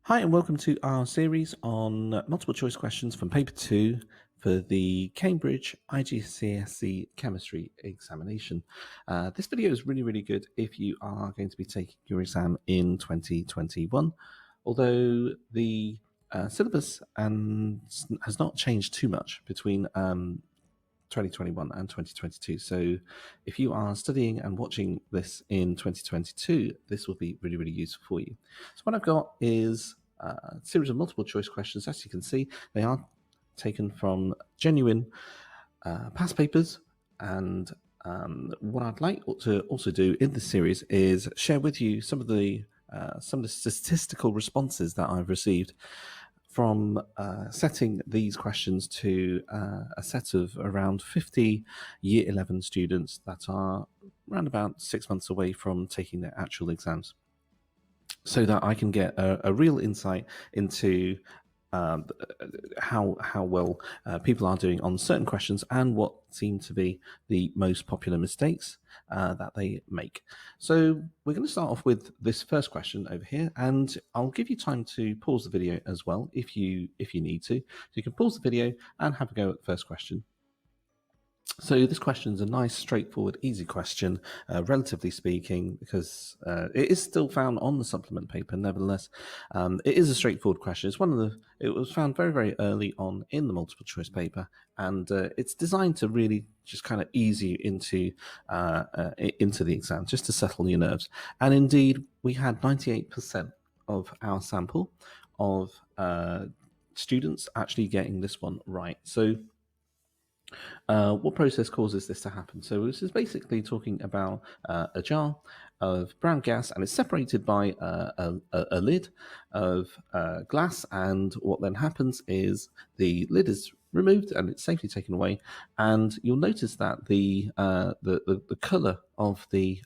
Hi, and welcome to our series on multiple choice questions from paper 2 for the Cambridge iGCSE Chemistry examination. This video is really good if you are going to be taking your exam in 2021, although the syllabus has not changed too much between 2021 and 2022. So if you are studying and watching this in 2022, this will be really useful for you. So what I've got is a series of multiple choice questions. As you can see, they are taken from genuine past papers. And what I'd like to also do in this series is share with you some of the statistical responses that I've received from setting these questions to a set of around 50 Year 11 students that are around about 6 months away from taking their actual exams, so that I can get a real insight into how well people are doing on certain questions and what seem to be the most popular mistakes that they make. So we're going to start off with this first question over here, and I'll give you time to pause the video as well if you need to. So you can pause the video and have a go at the first question. So this question is a nice, straightforward, easy question, relatively speaking, because it is still found on the supplement paper. Nevertheless, it is a straightforward question. It's it was found very early on in the multiple choice paper, and it's designed to really just kind of ease you into the exam, just to settle your nerves. And indeed, we had 98% of our sample of students actually getting this one right. So what process causes this to happen? So this is basically talking about a jar of brown gas, and it's separated by a lid of glass. And what then happens is the lid is removed and it's safely taken away, and you'll notice that the color of the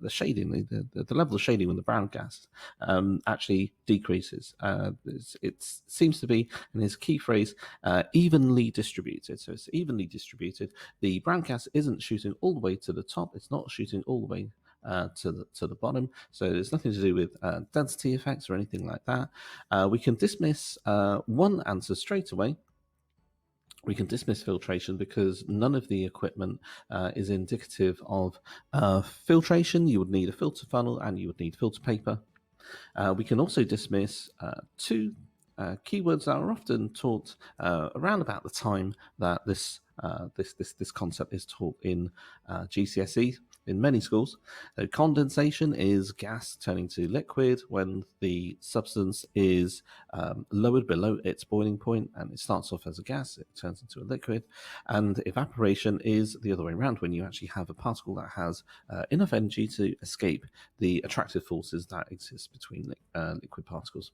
shading, the level of shading with the brown gas actually decreases. It seems to be, in his key phrase, evenly distributed. So it's evenly distributed. The brown gas isn't shooting all the way to the top. It's not shooting all the way to the bottom. So there's nothing to do with density effects or anything like that. We can dismiss one answer straight away. We can dismiss filtration because none of the equipment is indicative of filtration. You would need a filter funnel and you would need filter paper. We can also dismiss two keywords that are often taught around about the time that this concept is taught in GCSE in many schools. Condensation is gas turning to liquid when the substance is lowered below its boiling point, and it starts off as a gas, it turns into a liquid. And evaporation is the other way around, when you actually have a particle that has enough energy to escape the attractive forces that exist between liquid particles.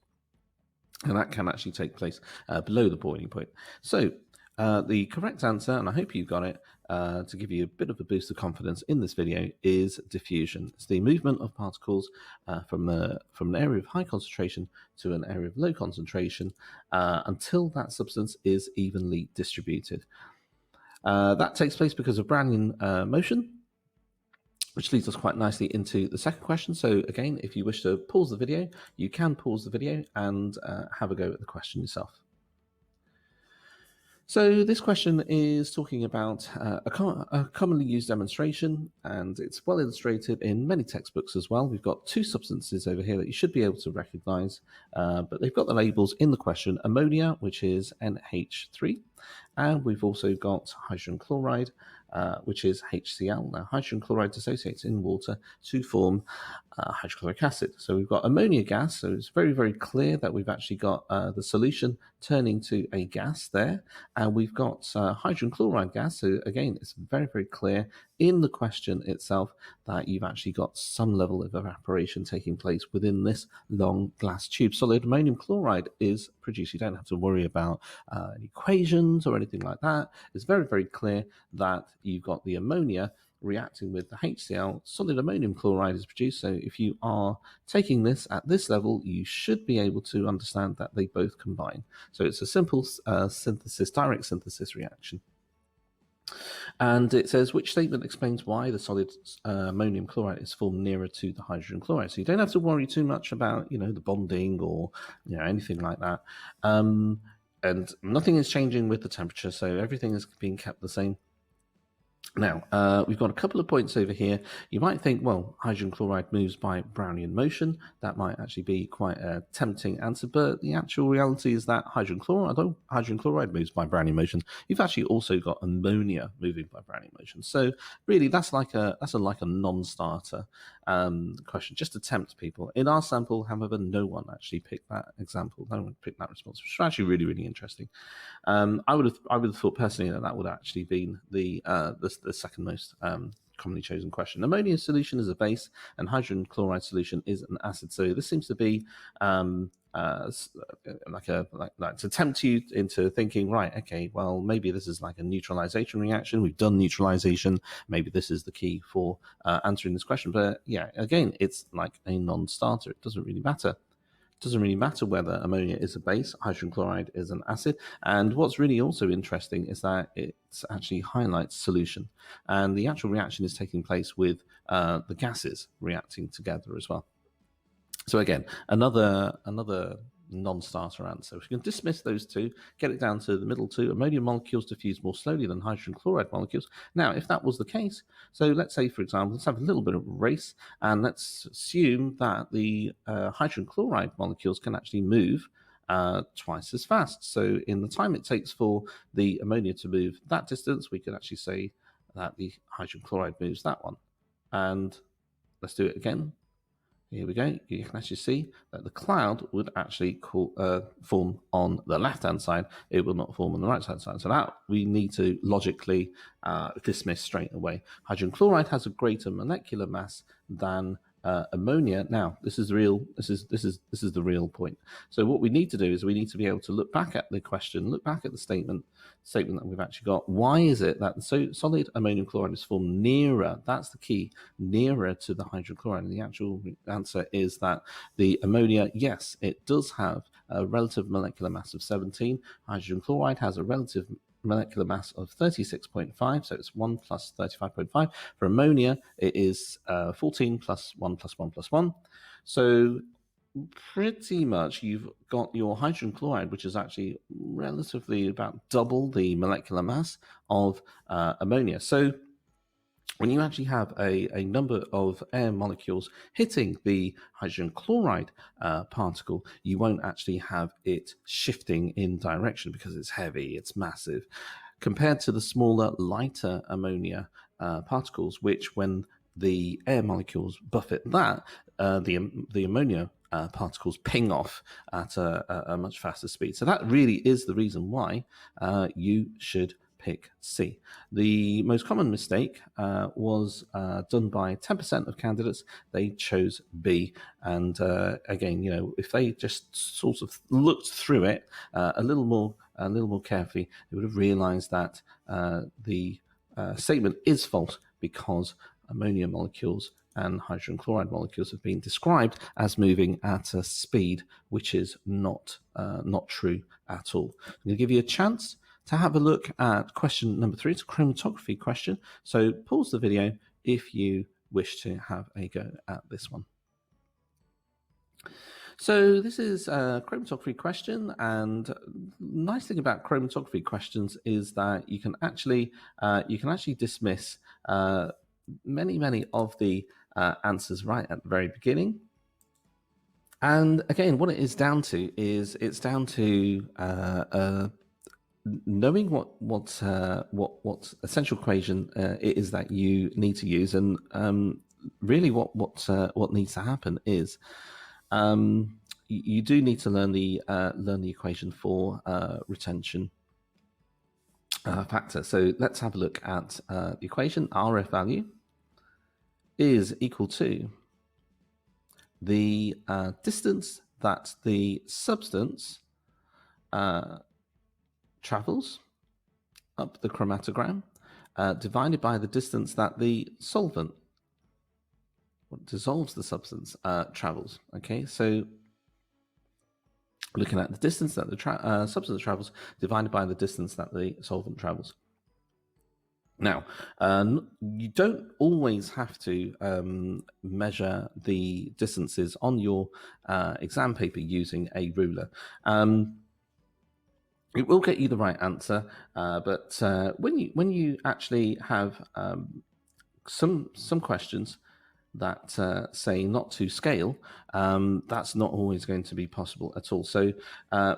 And that can actually take place below the boiling point. So the correct answer, and I hope you got it, to give you a bit of a boost of confidence in this video, is diffusion. It's the movement of particles from an area of high concentration to an area of low concentration until that substance is evenly distributed. That takes place because of Brownian motion, which leads us quite nicely into the second question. So again, if you wish to pause the video, you can pause the video and have a go at the question yourself. So this question is talking about a commonly used demonstration, and it's well illustrated in many textbooks as well. We've got two substances over here that you should be able to recognize, but they've got the labels in the question: ammonia, which is NH3, and we've also got hydrogen chloride, which is HCl. Now, hydrogen chloride dissociates in water to form hydrochloric acid. So we've got ammonia gas, so it's very clear that we've actually got the solution turning to a gas there. And we've got hydrogen chloride gas, so again, it's very clear in the question itself that you've actually got some level of evaporation taking place within this long glass tube. Solid ammonium chloride is produced. You don't have to worry about equations or anything like that. It's very clear that you've got the ammonia reacting with the HCl. Solid ammonium chloride is produced. So if you are taking this at this level, you should be able to understand that they both combine. So it's a simple direct synthesis reaction. And it says, which statement explains why the solid ammonium chloride is formed nearer to the hydrogen chloride? So you don't have to worry too much about, the bonding or, anything like that. And nothing is changing with the temperature, so everything is being kept the same. Now, we've got a couple of points over here. You might think, well, hydrogen chloride moves by Brownian motion. That might actually be quite a tempting answer, but the actual reality is that hydrogen chloride moves by Brownian motion, you've actually also got ammonia moving by Brownian motion. So really, that's like a non-starter question, just to tempt people. In our sample, however, no one actually picked that example. No one picked that response, which is actually really, really interesting. I would have thought personally that would actually be the second most commonly chosen question. Ammonia solution is a base, and hydrogen chloride solution is an acid. So this seems to be like to tempt you into thinking, right? Okay, well maybe this is like a neutralization reaction. We've done neutralization. Maybe this is the key for answering this question. But yeah, again, it's like a non-starter. It doesn't really matter. Doesn't really matter whether ammonia is a base, hydrogen chloride is an acid. And what's really also interesting is that it actually highlights solution. And the actual reaction is taking place with the gases reacting together as well. So again, another non-starter answer. If you can dismiss those two, get it down to the middle two. Ammonium molecules diffuse more slowly than hydrogen chloride molecules. Now, if that was the case, so let's say, for example, let's have a little bit of a race, and let's assume that the hydrogen chloride molecules can actually move twice as fast. So in the time it takes for the ammonia to move that distance, we could actually say that the hydrogen chloride moves that one. And let's do it again. Here we go. You can actually see that the cloud would actually form on the left-hand side. It will not form on the right-hand side. So that we need to logically dismiss straight away. Hydrogen chloride has a greater molecular mass than ammonia. Now, this is real. This is the real point. So what we need to do is we need to be able to look back at the question, look back at the statement that we've actually got. Why is it that the solid ammonium chloride is formed nearer? That's the key, nearer to the hydrogen chloride. And the actual answer is that the ammonia, yes, it does have a relative molecular mass of 17. Hydrogen chloride has a relative molecular mass of 36.5, so it's 1 plus 35.5. For ammonia, it is 14 plus 1 plus 1 plus 1. So pretty much you've got your hydrogen chloride, which is actually relatively about double the molecular mass of ammonia. So when you actually have a number of air molecules hitting the hydrogen chloride particle, you won't actually have it shifting in direction because it's heavy, it's massive, compared to the smaller, lighter ammonia particles, which when the air molecules buffet that, the ammonia particles ping off at a much faster speed. So that really is the reason why you should pick C. The most common mistake was done by 10% of candidates. They chose B. And again, if they just sort of looked through it a little more carefully, they would have realized that the statement is false because ammonia molecules and hydrogen chloride molecules have been described as moving at a speed which is not true at all. I'm going to give you a chance to have a look at question number 3. It's a chromatography question. So pause the video if you wish to have a go at this one. So this is a chromatography question, and the nice thing about chromatography questions is that you can actually dismiss many of the answers right at the very beginning. And again, what it is down to is it's down to knowing what essential equation it is that you need to use, and really what needs to happen is you do need to learn the equation for retention factor. So let's have a look at the equation. RF value is equal to the distance that the substance travels up the chromatogram divided by the distance that the solvent, what dissolves the substance, travels. Okay, so looking at the distance that the substance travels divided by the distance that the solvent travels. Now, you don't always have to measure the distances on your exam paper using a ruler. It will get you the right answer, but when you actually have some questions that say not to scale, that's not always going to be possible at all. So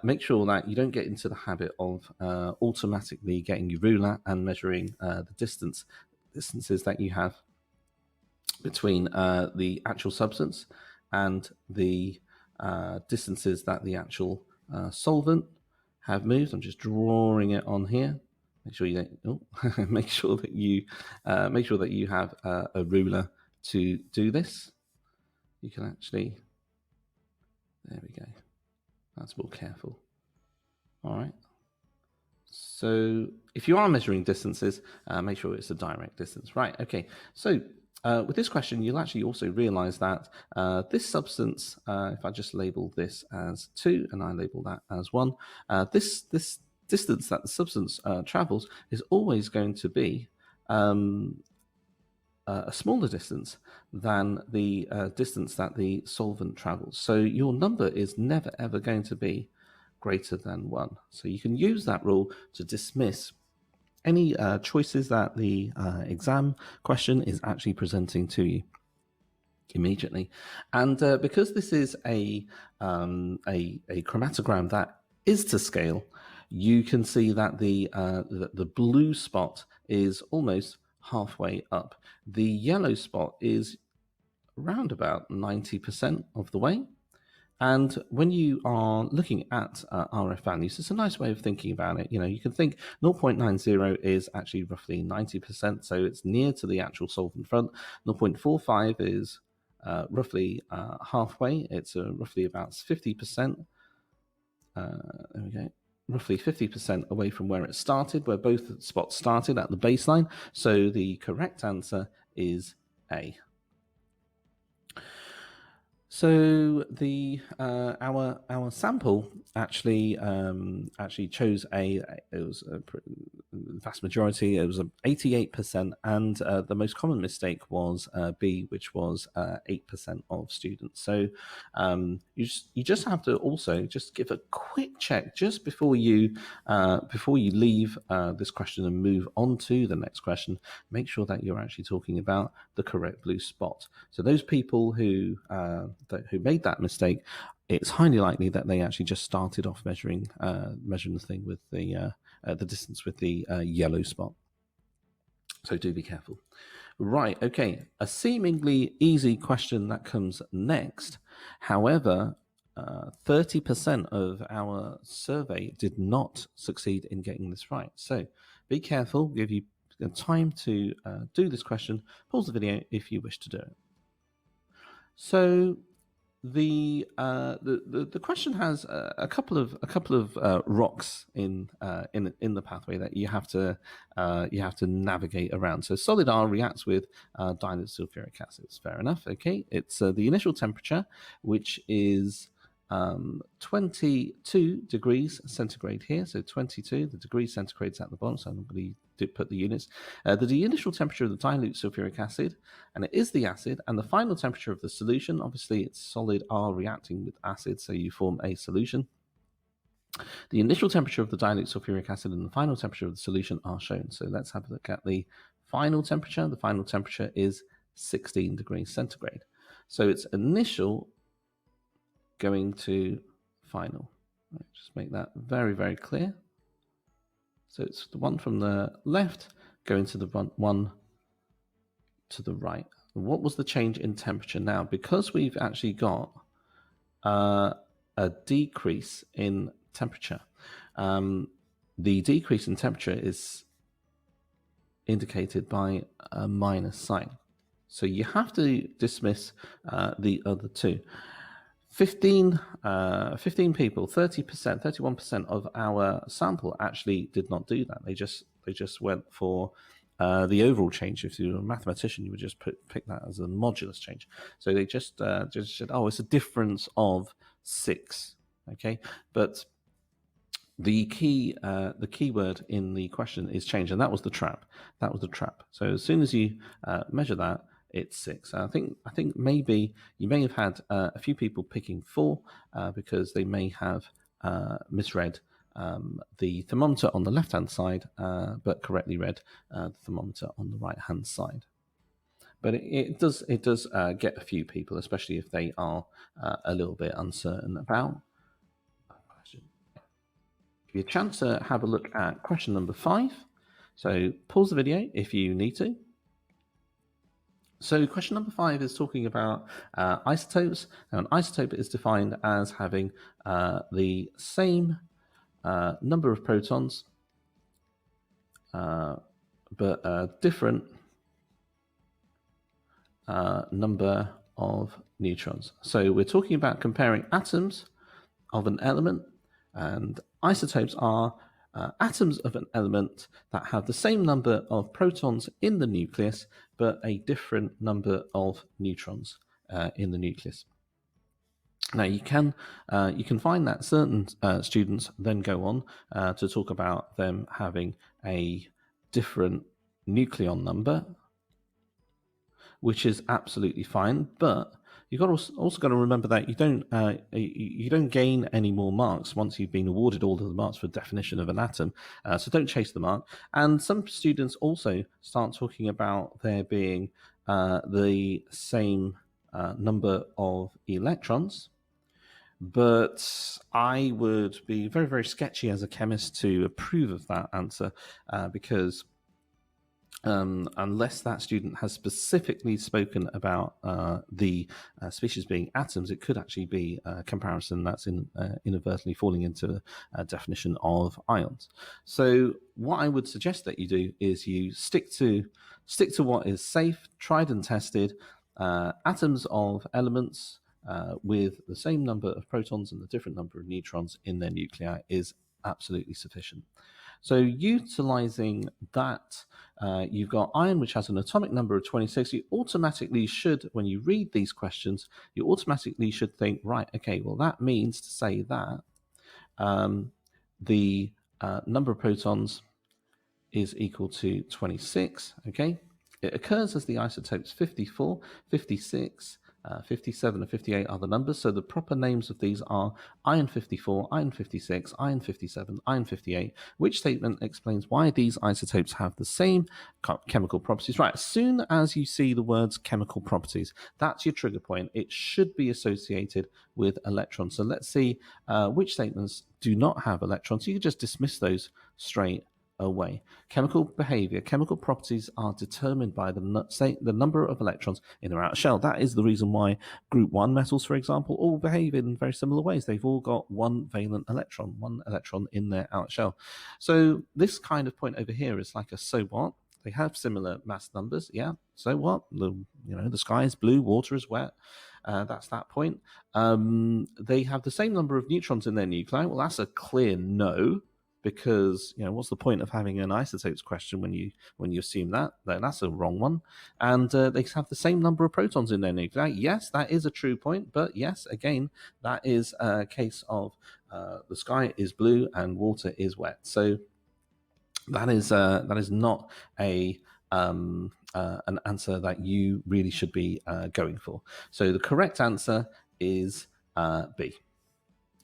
make sure that you don't get into the habit of automatically getting your ruler and measuring the distances that you have between the actual substance and the distances that the actual solvent have moved. I'm just drawing it on here. Make sure you don't, make sure that you have a ruler to do this. You can actually, there we go. That's more careful. All right. So if you are measuring distances, make sure it's a direct distance. Right. Okay. So with this question, you'll actually also realize that this substance, if I just label this as 2 and I label that as 1, this distance that the substance travels is always going to be a smaller distance than the distance that the solvent travels. So your number is never ever going to be greater than 1. So you can use that rule to dismiss any choices that the exam question is actually presenting to you immediately. And because this is a chromatogram that is to scale, you can see that the blue spot is almost halfway up. The yellow spot is around about 90% of the way. And when you are looking at RF values, it's a nice way of thinking about it. You know, you can think 0.90 is actually roughly 90%, so it's near to the actual solvent front. 0.45 is roughly halfway. It's roughly about 50%. There we go. Roughly 50% away from where it started, where both spots started at the baseline. So the correct answer is A. So the our sample actually chose A. It was a vast majority. It was 88%, and the most common mistake was B, which was 8% of students. So you just have to also just give a quick check just before you leave this question and move on to the next question. Make sure that you're actually talking about the correct blue spot. So those people who made that mistake, it's highly likely that they actually just started off measuring the thing with the distance with the yellow spot. So do be careful. Right, okay, a seemingly easy question that comes next. However, 30% of our survey did not succeed in getting this right. So be careful, give you time to do this question. Pause the video if you wish to do it. So the question has a couple of rocks in the pathway that you have to navigate around. So solid R reacts with dilute sulfuric acid. Fair enough. Okay, it's the initial temperature, which is 22 degrees centigrade here. So 22, the degrees centigrade's at the bottom, so I'm not going to put the units. The initial temperature of the dilute sulfuric acid, and it is the acid, and the final temperature of the solution. Obviously, it's solid R reacting with acid, so you form a solution. The initial temperature of the dilute sulfuric acid and the final temperature of the solution are shown. So let's have a look at the final temperature. The final temperature is 16 degrees centigrade. So it's initial going to final. Right, just make that very, very clear. So it's the one from the left going to the one to the right. What was the change in temperature now? Because we've actually got a decrease in temperature. The decrease in temperature is indicated by a minus sign. So you have to dismiss the other two. 15 people, 30%, 31% of our sample actually did not do that. They just went for the overall change. If you're a mathematician, you would just pick that as a modulus change. So they just said, oh, it's a difference of 6. Okay, but the key word in the question is change, and that was the trap. That was the trap. So as soon as you measure that, it's 6. I think maybe you may have had a few people picking 4 because they may have misread the thermometer on the left-hand side, but correctly read the thermometer on the right-hand side. But it does get a few people, especially if they are a little bit uncertain about a question. Give you a chance to have a look at question number 5. So pause the video if you need to. So question number 5 is talking about isotopes. Now, an isotope is defined as having the same number of protons, but a different number of neutrons. So we're talking about comparing atoms of an element, and isotopes are atoms of an element that have the same number of protons in the nucleus, but a different number of neutrons in the nucleus. Now you can find that certain students then go on to talk about them having a different nucleon number, which is absolutely fine, but you've also got to remember that you don't gain any more marks once you've been awarded all of the marks for definition of an atom. So don't chase the mark. And some students also start talking about there being the same number of electrons. But I would be very, very sketchy as a chemist to approve of that answer because unless that student has specifically spoken about the species being atoms, it could actually be a comparison that's inadvertently falling into a definition of ions. So what I would suggest that you do is you stick to what is safe, tried and tested, atoms of elements with the same number of protons and the different number of neutrons in their nuclei is absolutely sufficient. So utilizing that, you've got iron, which has an atomic number of 26. You automatically should, when you read these questions, you automatically should think, right, okay, well, that means to say that the number of protons is equal to 26, okay? It occurs as the isotopes 54, 56, 57 and 58 are the numbers, so the proper names of these are iron 54, iron 56, iron 57, iron 58, which statement explains why these isotopes have the same chemical properties. Right, as soon as you see the words chemical properties, that's your trigger point. It should be associated with electrons. So let's see which statements do not have electrons. You can just dismiss those straight away. Chemical behavior, chemical properties are determined by the number of electrons in their outer shell. That is the reason why group 1 metals, for example, all behave in very similar ways. They've all got one valent electron, in their outer shell. So this kind of point over here is like a so what? They have similar mass numbers, yeah. So what? The sky is blue, water is wet. That's that point. They have the same number of neutrons in their nuclei. Well, that's a clear no. Because what's the point of having an isotopes question when you assume that? That's a wrong one. And they have the same number of protons in their nuclei. Yes, that is a true point. But yes, again, that is a case of the sky is blue and water is wet. So that is not an answer that you really should be going for. So the correct answer is B.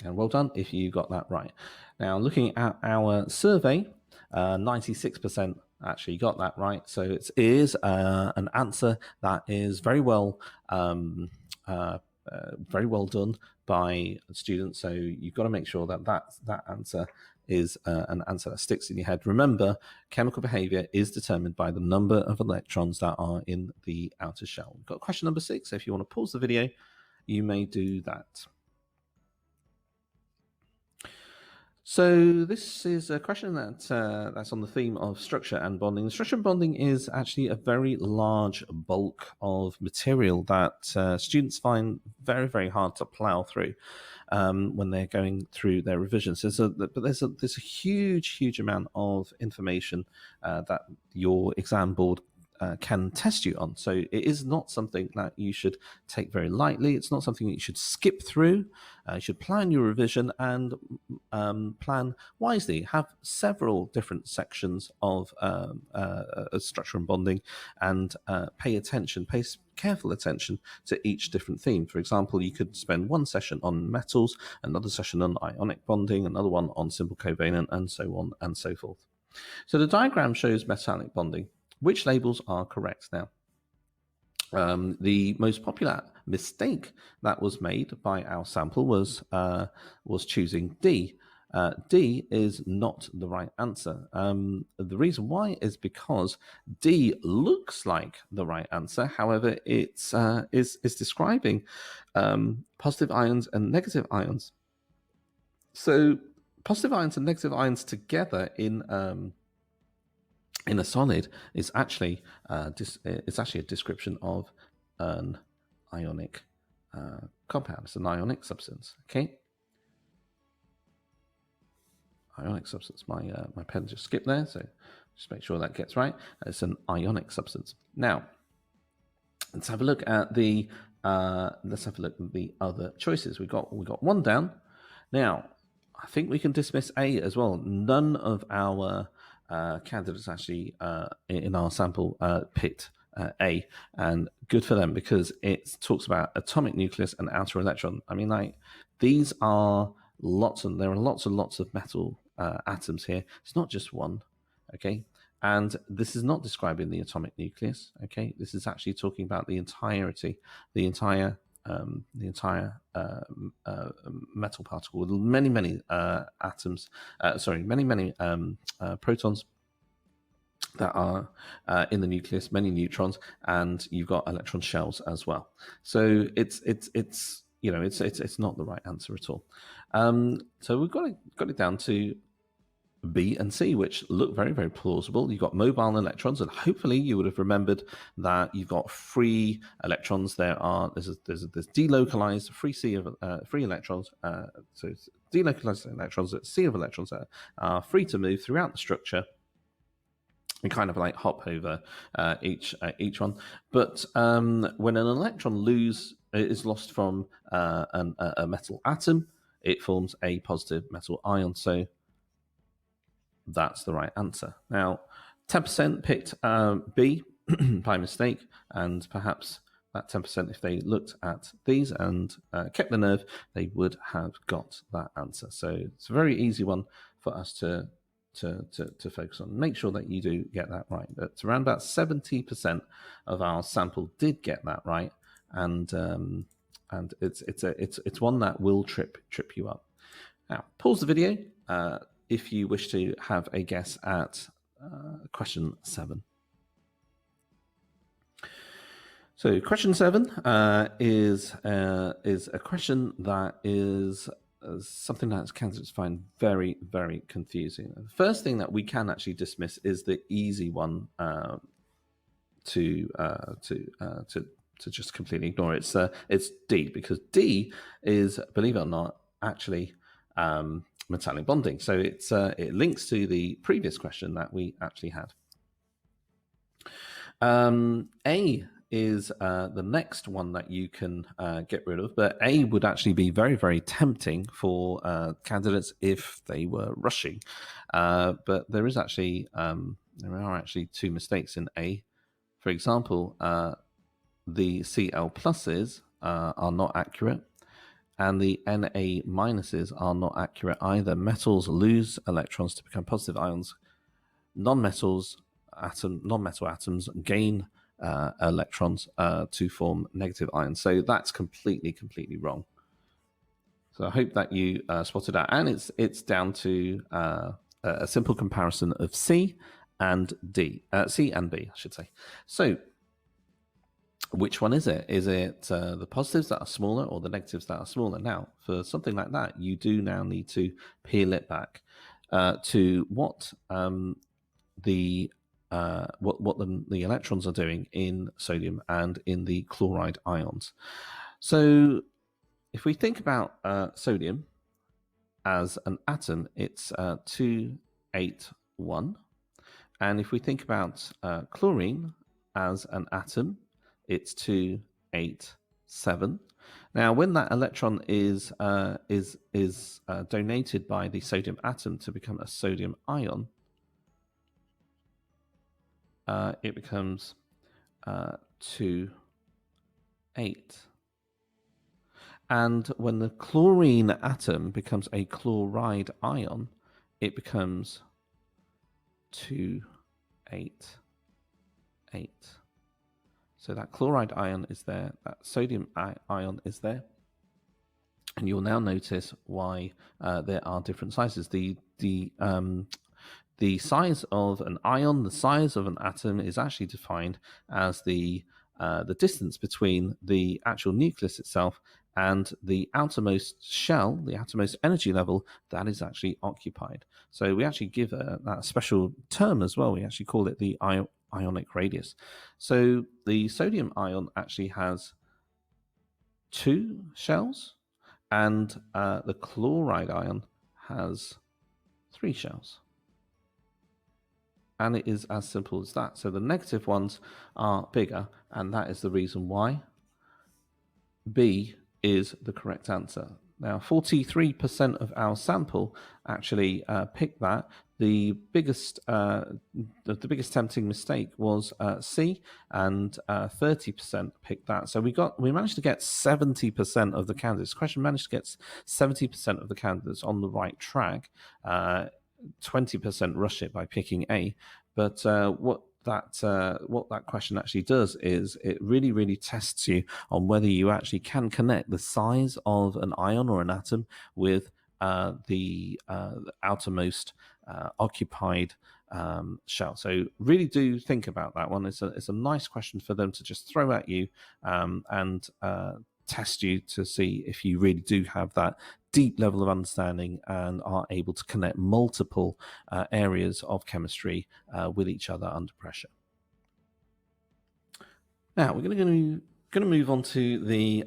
And well done if you got that right. Now, looking at our survey, 96% actually got that right. So it is an answer that is very well done by students. So you've got to make sure that answer is an answer that sticks in your head. Remember, chemical behavior is determined by the number of electrons that are in the outer shell. We've got question number 6. So if you want to pause the video, you may do that. So this is a question that's on the theme of structure and bonding. The structure and bonding is actually a very large bulk of material that students find very, very hard to plow through when they're going through their revisions. But there's a huge amount of information that your exam board can test you on. So it is not something that you should take very lightly. It's not something that you should skip through. You should plan your revision and plan wisely. Have several different sections of structure and bonding, and pay careful attention to each different theme. For example, you could spend one session on metals, another session on ionic bonding, another one on simple covalent, and so on and so forth. So the diagram shows metallic bonding. Which labels are correct now? The most popular mistake that was made by our sample was choosing D. D is not the right answer. The reason why is because D looks like the right answer. However, it's is describing positive ions and negative ions. So positive ions and negative ions together in a solid is actually it's actually a description of an ionic compound. It's an ionic substance. Okay. Ionic substance. My pen just skipped there, so just make sure that gets right. It's an ionic substance. Now, let's have a look at the other choices. We got one down. Now, I think we can dismiss A as well. None of our candidates actually in our sample picked A, and good for them, because it talks about atomic nucleus and outer electron. I mean, like, these are there are lots and lots of metal atoms here. It's not just one, okay? And this is not describing the atomic nucleus, okay? This is actually talking about the entirety, the entire metal particle with many atoms. Many protons that are in the nucleus, many neutrons, and you've got electron shells as well. So it's not the right answer at all. So we've got it down to B and C, which look very, very plausible. You've got mobile electrons, and hopefully you would have remembered that you've got free electrons. There's delocalized free electrons. So it's delocalized electrons, a sea of electrons that are free to move throughout the structure. We kind of like hop over each one. But when an electron is lost from a metal atom, it forms a positive metal ion. So that's the right answer. Now, 10% picked B by mistake, and perhaps that 10%, if they looked at these and kept the nerve, they would have got that answer. So it's a very easy one for us to focus on. Make sure that you do get that right. It's around about 70% of our sample did get that right, and it's one that will trip you up. Now, pause the video if you wish to have a guess at question 7. So question 7 is a question that is something that candidates find very, very confusing. The first thing that we can actually dismiss is the easy one to just completely ignore. It's D, because D is, believe it or not, actually metallic bonding. So it links to the previous question that we actually had. A is the next one that you can get rid of, but A would actually be very, very tempting for candidates if they were rushing. But there are actually 2 mistakes in A. For example, the Cl pluses are not accurate, and the Na minuses are not accurate either. Metals lose electrons to become positive ions. Non-metal atoms gain electrons to form negative ions. So that's completely wrong. So I hope that you spotted that, and it's down to a simple comparison of C and D, C and B, I should say. So which one is it? Is it the positives that are smaller or the negatives that are smaller? Now, for something like that, you do now need to peel it back to what the electrons are doing in sodium and in the chloride ions. So if we think about sodium as an atom, it's 281. And if we think about chlorine as an atom, it's 2, 8, 7. Now, when that electron is donated by the sodium atom to become a sodium ion, it becomes 2, 8. And when the chlorine atom becomes a chloride ion, it becomes 2, 8, 8. So that chloride ion is there, that sodium ion is there. And you'll now notice why there are different sizes. The size of an ion, the size of an atom is actually defined as the distance between the actual nucleus itself and the outermost shell, the outermost energy level that is actually occupied. So we actually give a special term as well. We actually call it the Ionic Radius. So the sodium ion actually has 2 shells, and the chloride ion has 3 shells. And it is as simple as that. So the negative ones are bigger, and that is the reason why B is the correct answer. Now, 43% of our sample actually picked that. The biggest tempting mistake was C, and 30% picked that. So we managed to get 70% of the candidates. The question managed to get 70% of the candidates on the right track. 20% rush it by picking A, but what that question actually does is it really tests you on whether you actually can connect the size of an ion or an atom with the outermost occupied shell. So really do think about that one. It's a nice question for them to just throw at you and test you to see if you really do have that deep level of understanding and are able to connect multiple areas of chemistry with each other under pressure. Now we're going to move on to the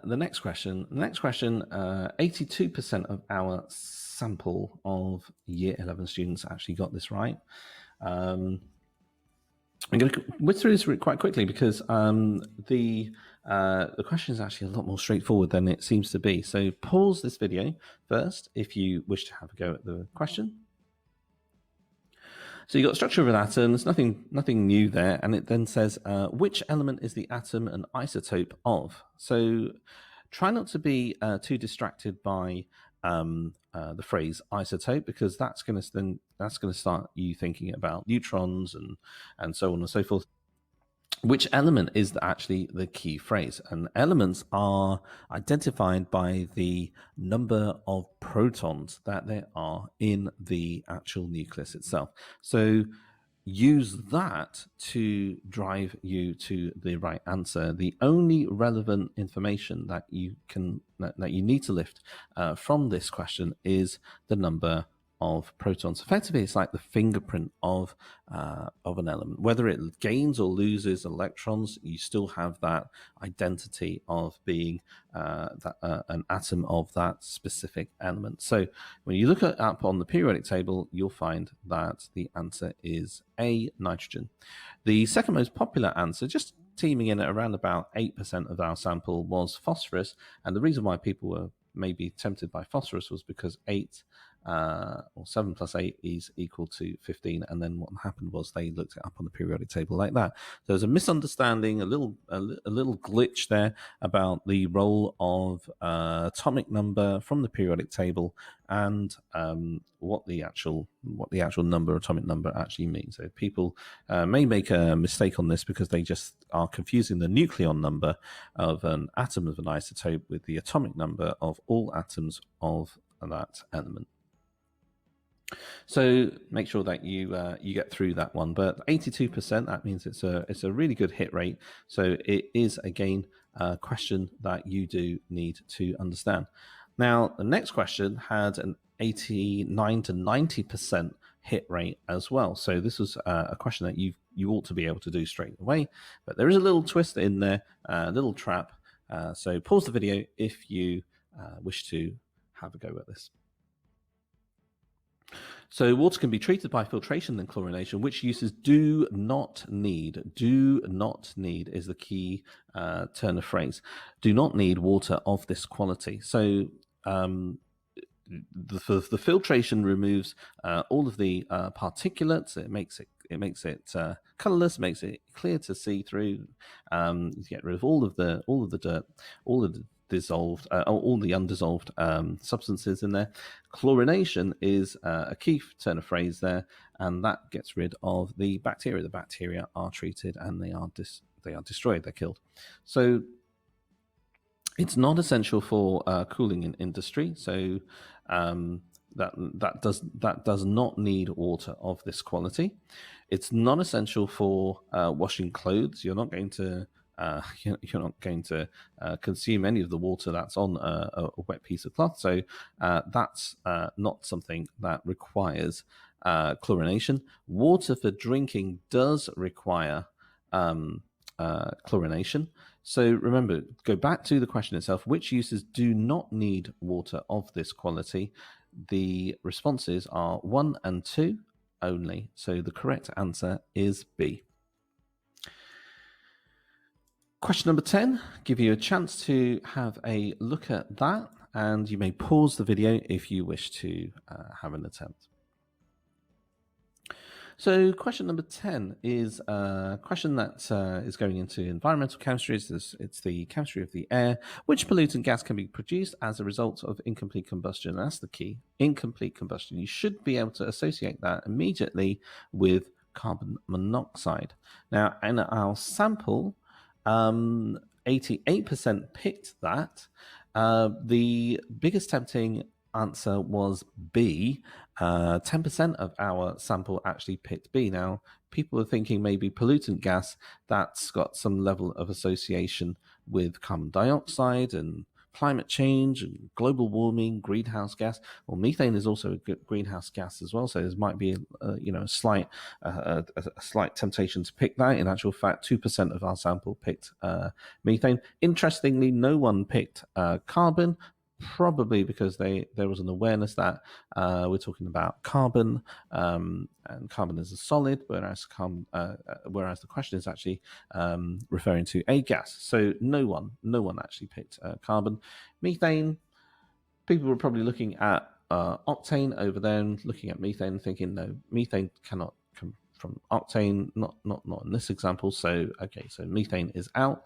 next question. The next question, 82% of our sample of Year 11 students actually got this right. I'm going to whiz through this quite quickly because the question is actually a lot more straightforward than it seems to be. So pause this video first if you wish to have a go at the question. So you've got structure of an atom. There's nothing new there, and it then says which element is the atom an isotope of. So try not to be too distracted by the phrase isotope, because that's going to start you thinking about neutrons and so on and so forth. Which element is actually the key phrase? And elements are identified by the number of protons that there are in the actual nucleus itself. So use that to drive you to the right answer. The only relevant information that you need to lift from this question is the number of protons. Effectively, it's like the fingerprint of an element. Whether it gains or loses electrons, you still have that identity of being an atom of that specific element. So when you look up on the periodic table, you'll find that the answer is A, nitrogen. The second most popular answer, just teaming in at around about 8% of our sample, was phosphorus. And the reason why people were maybe tempted by phosphorus was because 7 plus 8 is equal to 15, and then what happened was they looked it up on the periodic table like that. So there's a misunderstanding, a little glitch there about the role of atomic number from the periodic table and what the actual number, atomic number, actually means. So people may make a mistake on this because they just are confusing the nucleon number of an atom of an isotope with the atomic number of all atoms of that element. So make sure that you get through that one. But 82%, that means it's a really good hit rate. So it is, again, a question that you do need to understand. Now, the next question had an 89 to 90% hit rate as well. So this was a question that you ought to be able to do straight away. But there is a little twist in there, a little trap. So pause the video if you wish to have a go at this. So water can be treated by filtration and chlorination. Which uses do not need? Do not need is the key turn of phrase. Do not need water of this quality. So the filtration removes all of the particulates. It makes it colorless, makes it clear to see through. You get rid of all of the dirt, all of the dissolved, all the undissolved substances in there. Chlorination is a key turn of phrase there, and that gets rid of the bacteria. The bacteria are treated and they are destroyed. They're killed. So it's not essential for cooling in industry. So that does not need water of this quality. It's not essential for washing clothes. You're not going to consume any of the water that's on a wet piece of cloth. So that's not something that requires chlorination. Water for drinking does require chlorination. So remember, go back to the question itself. Which uses do not need water of this quality? The responses are 1 and 2 only. So the correct answer is B. Question number 10, give you a chance to have a look at that, and you may pause the video if you wish to have an attempt. So question number 10 is a question that is going into environmental chemistry. It's the chemistry of the air. Which pollutant gas can be produced as a result of incomplete combustion? That's the key. Incomplete combustion. You should be able to associate that immediately with carbon monoxide. Now, in our sample, 88% picked that. The biggest tempting answer was B. 10% of our sample actually picked B. Now, people are thinking maybe pollutant gas, that's got some level of association with carbon dioxide and climate change and global warming, greenhouse gas. Well, methane is also a good greenhouse gas as well, so there might be a slight temptation to pick that. In actual fact, 2% of our sample picked methane. Interestingly, no one picked carbon, probably because there was an awareness that we're talking about carbon, and carbon is a solid, whereas the question is actually referring to a gas. So no one actually picked carbon. Methane, people were probably looking at octane over there and looking at methane and thinking, no, methane cannot come from octane, not in this example. So okay, so methane is out.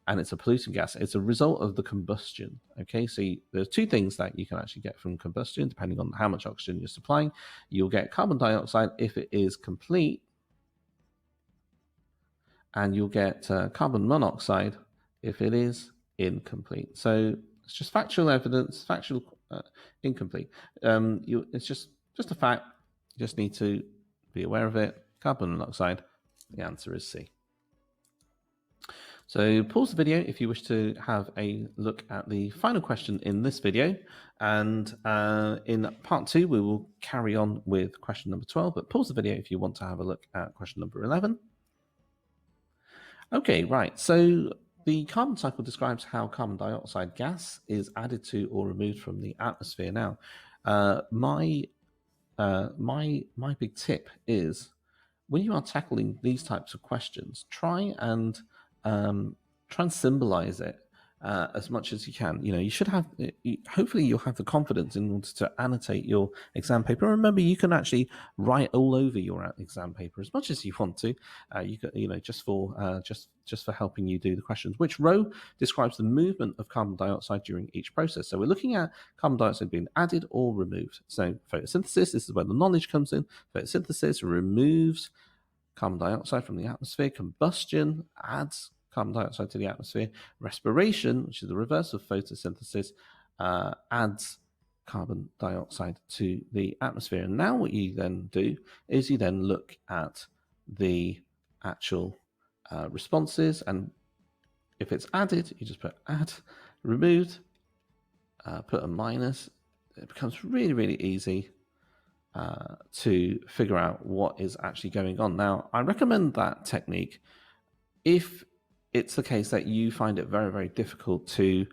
And it's a pollutant gas. It's a result of the combustion. Okay, so there's two things that you can actually get from combustion, depending on how much oxygen you're supplying. You'll get carbon dioxide if it is complete, and you'll get carbon monoxide if it is incomplete. So it's just factual evidence, factual incomplete. It's just a fact. You just need to be aware of it. Carbon monoxide. The answer is C. So pause the video if you wish to have a look at the final question in this video. And in part 2, we will carry on with question number 12, but pause the video if you want to have a look at question number 11. Okay, right. So the carbon cycle describes how carbon dioxide gas is added to or removed from the atmosphere. Now, my big tip is when you are tackling these types of questions, try and symbolize it as much as you can. You should have, hopefully you'll have the confidence in order to annotate your exam paper. Remember, you can actually write all over your exam paper as much as you want to. You could, just for helping you do the questions. Which row describes the movement of carbon dioxide during each process? So we're looking at carbon dioxide being added or removed. So photosynthesis, this is where the knowledge comes in. Photosynthesis removes carbon dioxide from the atmosphere. Combustion adds carbon dioxide to the atmosphere. Respiration, which is the reverse of photosynthesis, adds carbon dioxide to the atmosphere. And now what you then do is you then look at the actual responses, and if it's added, you just put add. Removed, put a minus. It becomes really, really easy to figure out what is actually going on. Now, I recommend that technique if it's the case that you find it very, very difficult to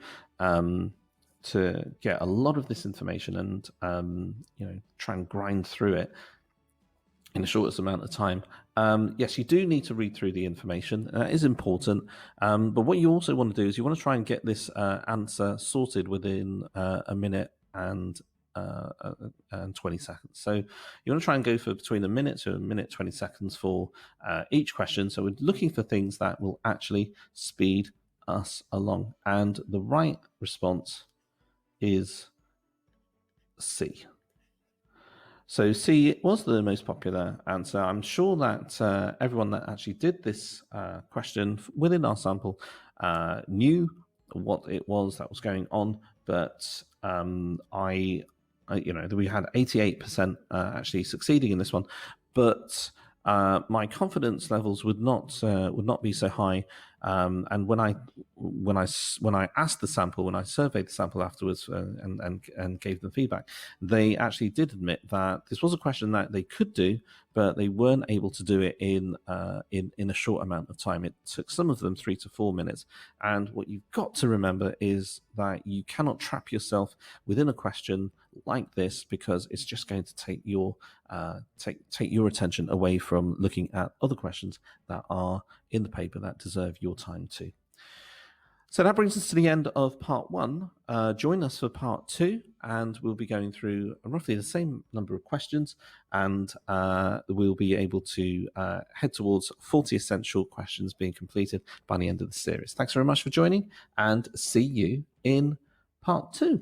to get a lot of this information and try and grind through it in the shortest amount of time. Yes, you do need to read through the information. That is important. But what you also want to do is you want to try and get this answer sorted within a minute and 20 seconds. So you want to try and go for between a minute to a minute 20 seconds for each question. So we're looking for things that will actually speed us along. And the right response is C. So C was the most popular answer. I'm sure that everyone that actually did this question within our sample knew what it was that was going on, but we had 88% actually succeeding in this one, but my confidence levels would not be so high. And when I asked the sample, when I surveyed the sample afterwards and gave them feedback, they actually did admit that this was a question that they could do, but they weren't able to do it in a short amount of time. It took some of them 3 to 4 minutes. And what you've got to remember is that you cannot trap yourself within a question like this, because it's just going to take your attention away from looking at other questions that are in the paper that deserve your time too. So that brings us to the end of part 1. Join us for part 2, and we'll be going through roughly the same number of questions, and we'll be able to head towards 40 essential questions being completed by the end of the series. Thanks very much for joining, and see you in part 2.